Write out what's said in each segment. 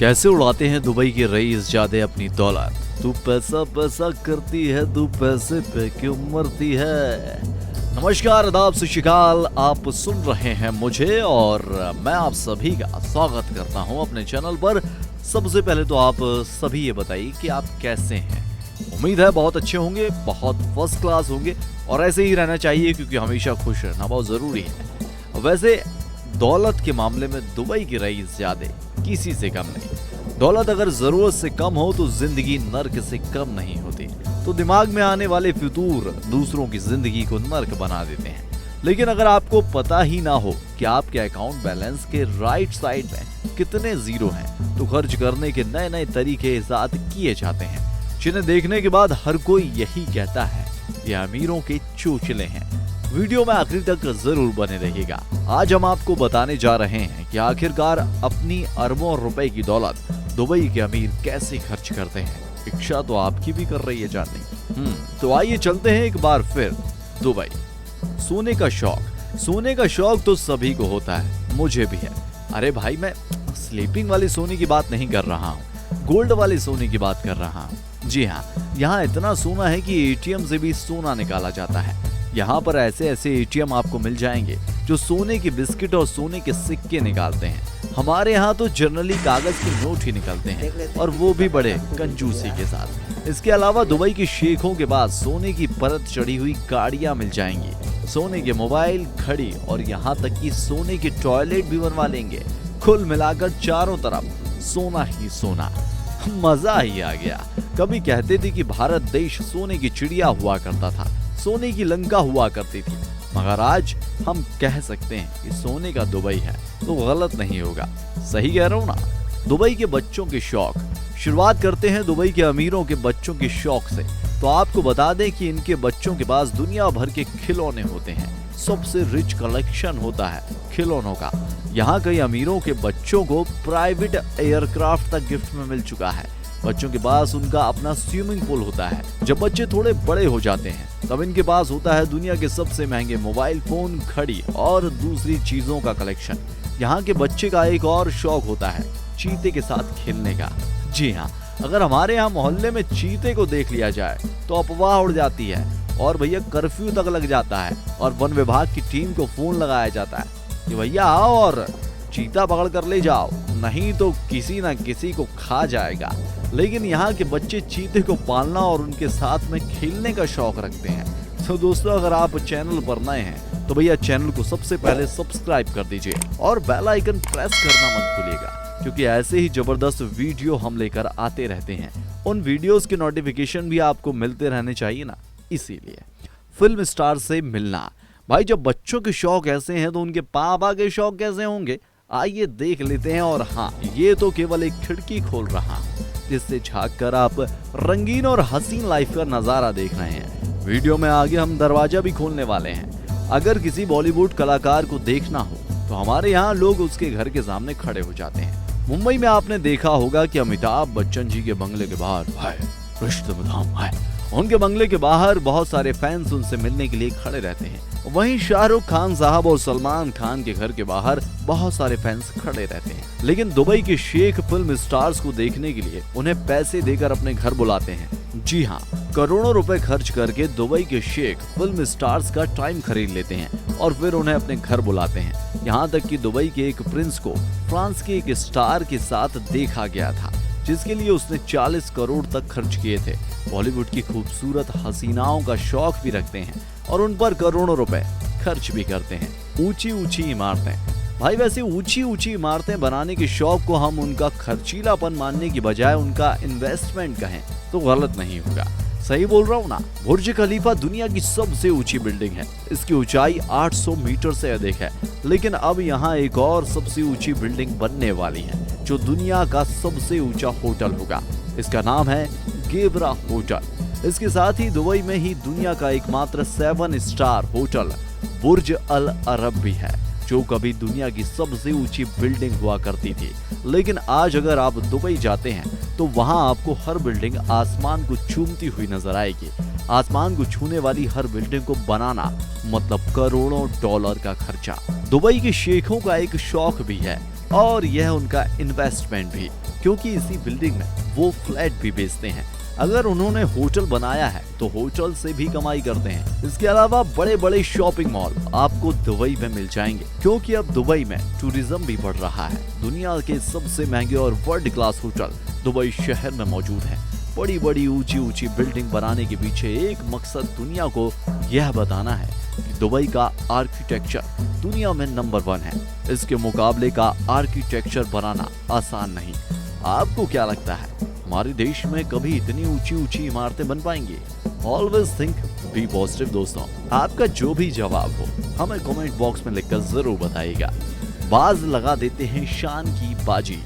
कैसे उड़ाते हैं दुबई के रईस जादे अपनी दौलत। तू पैसा पैसा करती है, तू पैसे पे क्यों मरती है। नमस्कार, आदाब, सत श्री अकाल। आप सुन रहे हैं मुझे और मैं आप सभी का स्वागत करता हूं अपने चैनल पर। सबसे पहले तो आप सभी ये बताइए कि आप कैसे हैं। उम्मीद है बहुत अच्छे होंगे, बहुत फर्स्ट क्लास होंगे और ऐसे ही रहना चाहिए क्योंकि हमेशा खुश रहना बहुत जरूरी है। वैसे दौलत के मामले में दुबई की रईस जादे किसी से कम नहीं। दौलत अगर जरूरत से कम हो तो जिंदगी नर्क से कम नहीं होती। तो दिमाग में आने वाले फितूर दूसरों की जिंदगी को नर्क बना देते हैं। लेकिन अगर आपको पता ही ना हो कि आपके अकाउंट बैलेंस के राइट साइड में कितने जीरो हैं, तो खर्च करने के नए नए तरीके इजाद किए जाते हैं, जिन्हें देखने के बाद हर कोई यही कहता है ये अमीरों के चोचले हैं। वीडियो में आखिरी तक जरूर बने रहिएगा। आज हम आपको बताने जा रहे हैं कि आखिरकार अपनी अरबों रुपए की दौलत दुबई के अमीर कैसे खर्च करते हैं। इच्छा तो आपकी भी कर रही है जानने। तो आइए चलते हैं एक बार फिर दुबई। सोने का शौक तो सभी को होता है, मुझे भी है। अरे भाई, मैं स्लीपिंग वाले सोने की बात नहीं कर रहा हूँ, गोल्ड वाले सोने की बात कर रहा हूँ। जी हाँ, यहाँ इतना सोना है कि एटीएम से भी सोना निकाला जाता है। यहाँ पर ऐसे ऐसे एटीएम आपको मिल जाएंगे जो सोने के बिस्किट और सोने के सिक्के निकालते हैं। हमारे यहाँ तो जनरली कागज के नोट ही निकलते हैं और वो भी बड़े कंजूसी के साथ। इसके अलावा दुबई के शेखों के पास सोने की परत चढ़ी हुई गाड़ियाँ मिल जाएंगी, सोने के मोबाइल, घड़ी और यहाँ तक कि सोने के टॉयलेट भी बनवा लेंगे। कुल मिलाकर चारों तरफ सोना ही सोना, मजा ही आ गया। कभी कहते थे कि भारत देश सोने की चिड़िया हुआ करता था, सोने की लंका हुआ करती थी, मगर आज हम कह सकते हैं कि सोने का दुबई है तो गलत नहीं होगा। सही कह रहा हूं ना। दुबई के बच्चों के शौक। शुरुआत करते हैं दुबई के अमीरों के बच्चों के शौक से। तो आपको बता दें कि इनके बच्चों के पास दुनिया भर के खिलौने होते हैं। सबसे रिच कलेक्शन होता है खिलौनों का। यहाँ कई अमीरों के बच्चों को प्राइवेट एयरक्राफ्ट तक गिफ्ट में मिल चुका है। बच्चों के पास उनका अपना स्विमिंग पूल होता है। जब बच्चे थोड़े बड़े हो जाते हैं तब इनके पास होता है दुनिया के सबसे महंगे मोबाइल फोन, घड़ी और दूसरी चीजों का कलेक्शन। यहाँ के बच्चे का एक और शौक होता है चीते के साथ खेलने का। जी हाँ, अगर हमारे यहाँ मोहल्ले में चीते को देख लिया जाए तो अफवाह उड़ जाती है और भैया कर्फ्यू तक लग जाता है और वन विभाग की टीम को फोन लगाया जाता है कि भैया आओ और चीता पकड़ कर ले जाओ, नहीं तो किसी न किसी को खा जाएगा। लेकिन यहाँ के बच्चे चीते को पालना और उनके साथ में खेलने का शौक रखते हैं। तो दोस्तों, अगर आप चैनल पर नए हैं तो भैया चैनल को सबसे पहले सब्सक्राइब कर दीजिए और बेल आइकन प्रेस करना मत भूलिएगा, क्योंकि ऐसे ही जबरदस्त वीडियो हम लेकर आते रहते हैं। उन वीडियोस के नोटिफिकेशन भी आपको मिलते रहने चाहिए ना। इसीलिए फिल्म स्टार से मिलना। भाई, जब बच्चों के शौक ऐसे हैं तो उनके पापा के शौक कैसे होंगे, आइए देख लेते हैं। और हाँ, ये तो केवल एक खिड़की खोल रहा हूँ जिससे झांक कर आप रंगीन और हसीन लाइफ का नजारा देख रहे हैं। वीडियो में आगे हम दरवाजा भी खोलने वाले हैं। अगर किसी बॉलीवुड कलाकार को देखना हो तो हमारे यहाँ लोग उसके घर के सामने खड़े हो जाते हैं। मुंबई में आपने देखा होगा कि अमिताभ बच्चन जी के बंगले के बाहर रिश्तेदार है, उनके बंगले के बाहर बहुत सारे फैंस उनसे मिलने के लिए खड़े रहते हैं। वहीं शाहरुख खान साहब और सलमान खान के घर के बाहर बहुत सारे फैंस खड़े रहते हैं। लेकिन दुबई के शेख फिल्म स्टार्स को देखने के लिए उन्हें पैसे देकर अपने घर बुलाते हैं। जी हाँ, करोड़ों रुपए खर्च करके दुबई के शेख फिल्म स्टार्स का टाइम खरीद लेते हैं और फिर उन्हें अपने घर बुलाते हैं। यहाँ तक कि दुबई के एक प्रिंस को फ्रांस के एक स्टार के साथ देखा गया था, जिसके लिए उसने 40 करोड़ तक खर्च किए थे। बॉलीवुड की खूबसूरत हसीनाओं का शौक भी रखते हैं और उन पर करोड़ों रुपए खर्च भी करते हैं। ऊंची ऊंची इमारतें। भाई, वैसे ऊंची ऊंची इमारतें बनाने के शौक को हम उनका खर्चीलापन मानने की बजाय उनका इन्वेस्टमेंट कहें तो गलत नहीं होगा। सही बोल रहा हूँ ना। बुर्ज खलीफा दुनिया की सबसे ऊंची बिल्डिंग है। इसकी ऊंचाई 800 मीटर से अधिक है। लेकिन अब यहाँ एक और सबसे ऊंची बिल्डिंग बनने वाली है जो दुनिया का सबसे ऊंचा होटल होगा। इसका नाम है गेबरा होटल। इसके साथ ही दुबई में ही दुनिया का एकमात्र 7 स्टार होटल बुर्ज अल अरब भी है, जो कभी दुनिया की सबसे ऊंची बिल्डिंग हुआ करती थी। लेकिन आज अगर आप दुबई जाते हैं तो वहां आपको हर बिल्डिंग आसमान को चूमती हुई नजर आएगी। आसमान को छूने वाली हर बिल्डिंग को बनाना मतलब करोड़ों डॉलर का खर्चा। दुबई के शेखों का एक शौक भी है और यह उनका इन्वेस्टमेंट भी, क्योंकि इसी बिल्डिंग में वो फ्लैट भी बेचते हैं। अगर उन्होंने होटल बनाया है तो होटल से भी कमाई करते हैं। इसके अलावा बड़े बड़े शॉपिंग मॉल आपको दुबई में मिल जाएंगे, क्योंकि अब दुबई में टूरिज्म भी बढ़ रहा है। दुनिया के सबसे महंगे और वर्ल्ड क्लास होटल दुबई शहर में मौजूद है। बड़ी बड़ी ऊंची ऊंची बिल्डिंग बनाने के पीछे एक मकसद दुनिया को यह बताना है कि दुबई का आर्किटेक्चर दुनिया में नंबर 1 है। इसके मुकाबले का आर्किटेक्चर बनाना आसान नहीं। आपको क्या लगता है, हमारे देश में कभी इतनी ऊंची ऊंची इमारतें बन पाएंगी? ऑलवेज थिंक बी पॉजिटिव दोस्तों। आपका जो भी जवाब हो हमें कमेंट बॉक्स में लिखकर जरूर बताइएगा। बाज लगा देते हैं शान की बाजी।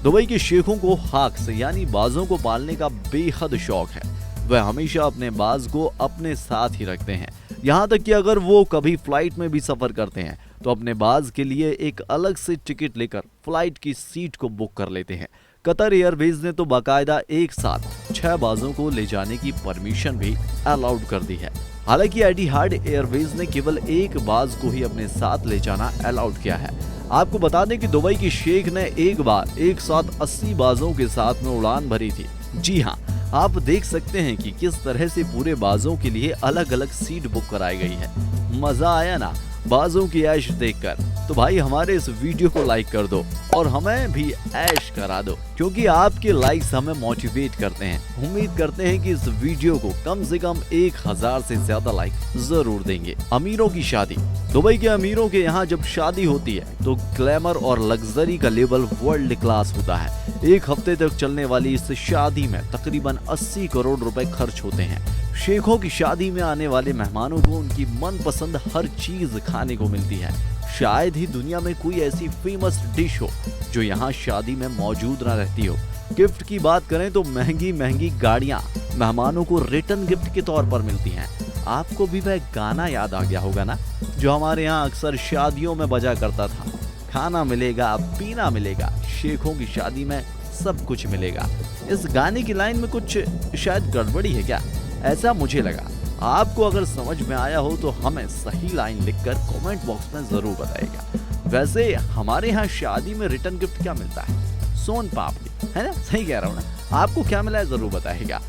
दुबई के शेखों को हाक से यानी बाजों को पालने का बेहद शौक है। वह हमेशा अपने बाज को अपने साथ ही रखते हैं। यहाँ तक कि अगर वो कभी फ्लाइट में भी सफर करते हैं तो अपने बाज के लिए एक अलग से टिकट लेकर फ्लाइट की सीट को बुक कर लेते हैं। कतर एयरवेज ने तो बाकायदा एक साथ 6 बाजों को ले जाने की परमिशन भी अलाउड कर दी है। हालांकि एटिहाद एयरवेज ने केवल एक बाज को ही अपने साथ ले जाना अलाउड किया है। आपको बता दें कि दुबई के शेख ने एक बार एक साथ 80 बाजों के साथ में उड़ान भरी थी। जी हाँ, आप देख सकते हैं कि किस तरह से पूरे बाजों के लिए अलग अलग सीट बुक कराई गई है। मजा आया ना बाजों की ऐश देखकर? तो भाई हमारे इस वीडियो को लाइक कर दो और हमें भी ऐश करा दो, क्योंकि आपके लाइक्स हमें मोटिवेट करते हैं। उम्मीद करते हैं कि इस वीडियो को कम से कम 1000 से ज्यादा लाइक जरूर देंगे। अमीरों की शादी। दुबई के अमीरों के यहाँ जब शादी होती है तो ग्लैमर और लग्जरी का लेवल वर्ल्ड क्लास होता है। एक हफ्ते तक चलने वाली इस शादी में तकरीबन 80 करोड़ रुपए खर्च होते हैं। शेखों की शादी में आने वाले मेहमानों को उनकी मनपसंद हर चीज खाने को मिलती है। शायद ही दुनिया में कोई ऐसी फेमस डिश हो जो यहाँ शादी में मौजूद न रहती हो। गिफ्ट की बात करें तो महंगी महंगी गाड़ियां मेहमानों को रिटर्न गिफ्ट के तौर पर मिलती हैं। आपको भी वह गाना याद आ गया होगा ना, जो हमारे यहाँ अक्सर शादियों में बजा करता था, खाना मिलेगा पीना मिलेगा, शेखों की शादी में सब कुछ मिलेगा। इस गाने की लाइन में कुछ शायद गड़बड़ी है क्या? ऐसा मुझे लगा। आपको अगर समझ में आया हो तो हमें सही लाइन लिखकर कमेंट बॉक्स में जरूर बताइएगा। वैसे हमारे यहाँ शादी में रिटर्न गिफ्ट क्या मिलता है? सोन पापड़ी, है ना? सही कह रहा हूँ ना? आपको क्या मिला है जरूर बताइएगा।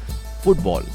फुटबॉल।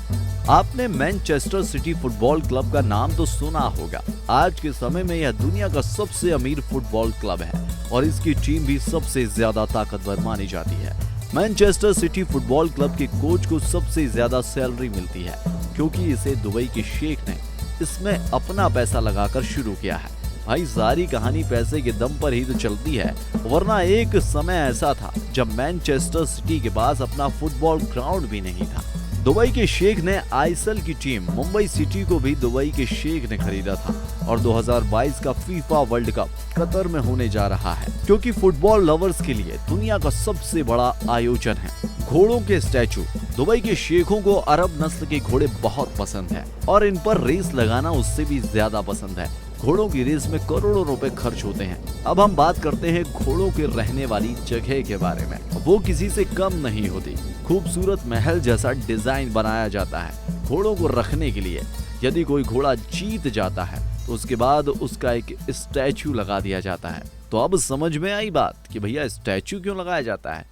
आपने मैनचेस्टर सिटी फुटबॉल क्लब का नाम तो सुना होगा। आज के समय में यह दुनिया का सबसे अमीर फुटबॉल क्लब है और इसकी टीम भी सबसे ज्यादा ताकतवर मानी जाती है। मैनचेस्टर सिटी फुटबॉल क्लब के कोच को सबसे ज्यादा सैलरी मिलती है, क्योंकि इसे दुबई के शेख ने इसमें अपना पैसा लगाकर शुरू किया है। भाई सारी कहानी पैसे के दम पर ही तो चलती है, वरना एक समय ऐसा था जब मैनचेस्टर सिटी के पास अपना फुटबॉल ग्राउंड भी नहीं था। दुबई के शेख ने आईएसएल की टीम मुंबई सिटी को भी दुबई के शेख ने खरीदा था और 2022 का फीफा वर्ल्ड कप कतर में होने जा रहा है, क्योंकि फुटबॉल लवर्स के लिए दुनिया का सबसे बड़ा आयोजन है। घोड़ों के स्टैचू। दुबई के शेखों को अरब नस्ल के घोड़े बहुत पसंद है और इन पर रेस लगाना उससे भी ज्यादा पसंद है। घोड़ों की रेस में करोड़ों रुपए खर्च होते हैं। अब हम बात करते हैं घोड़ों के रहने वाली जगह के बारे में। वो किसी से कम नहीं होती। खूबसूरत महल जैसा डिजाइन बनाया जाता है घोड़ों को रखने के लिए। यदि कोई घोड़ा जीत जाता है तो उसके बाद उसका एक स्टैचू लगा दिया जाता है। तो अब समझ में आई बात कि भैया स्टैचू क्यों लगाया जाता है।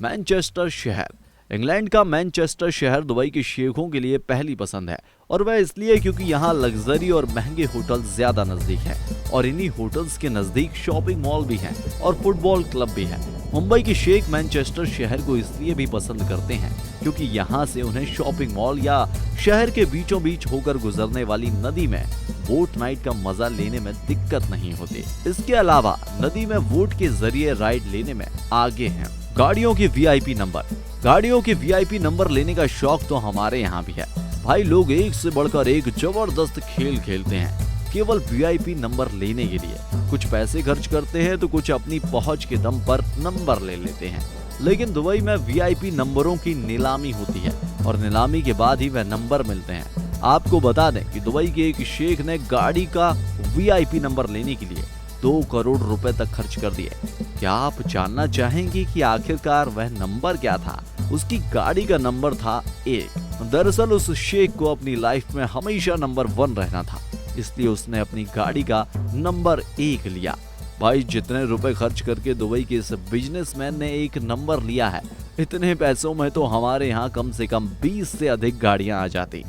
मैनचेस्टर शहर। इंग्लैंड का मैनचेस्टर शहर दुबई के शेखों के लिए पहली पसंद है, और वह इसलिए क्योंकि यहाँ लग्जरी और महंगे होटल ज्यादा नजदीक हैं और इन्हीं होटल्स के नजदीक शॉपिंग मॉल भी हैं और फुटबॉल क्लब भी है। मुंबई के शेख मैनचेस्टर शहर को इसलिए भी पसंद करते हैं क्योंकि यहाँ से उन्हें शॉपिंग मॉल या शहर के बीचों बीच होकर गुजरने वाली नदी में बोट नाइट का मजा लेने में दिक्कत नहीं होती। इसके अलावा नदी में बोट के जरिए राइड लेने में आगे हैं। गाड़ियों के वीआईपी नंबर। गाड़ियों के वीआईपी नंबर लेने का शौक तो हमारे यहाँ भी है। भाई लोग एक से बढ़कर एक जबरदस्त खेल खेलते हैं केवल वीआईपी नंबर लेने के लिए। कुछ पैसे खर्च करते हैं तो कुछ अपनी पहुंच के दम पर नंबर ले लेते हैं। लेकिन दुबई में वीआईपी नंबरों की नीलामी होती है और नीलामी के बाद ही वह नंबर मिलते हैं। आपको बता दें कि दुबई के एक शेख ने गाड़ी का वीआईपी नंबर लेने के लिए 2 करोड़ रुपए तक खर्च कर दिए। क्या आप जानना चाहेंगे कि आखिरकार वह नंबर क्या था? उसकी गाड़ी का नंबर था 1। दरअसल उस शेख को अपनी लाइफ में हमेशा नंबर 1 रहना था, इसलिए उसने अपनी गाड़ी का नंबर 1 लिया। भाई जितने रुपए खर्च करके दुबई के इस बिजनेसमैन ने एक नंबर लिया है, इतने पैसों में तो हमारे यहाँ कम से कम 20 से अधिक गाड़ियां आ जाती।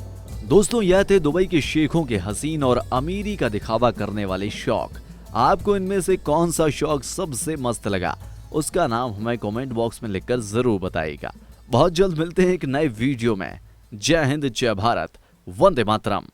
दोस्तों, यह थे दुबई के शेखों के हसीन और अमीरी का दिखावा करने वाले शौक। आपको इनमें से कौन सा शौक सबसे मस्त लगा, उसका नाम हमें कमेंट बॉक्स में लिखकर जरूर बताइएगा। बहुत जल्द मिलते हैं एक नए वीडियो में। जय हिंद, जय भारत, वंदे मातरम।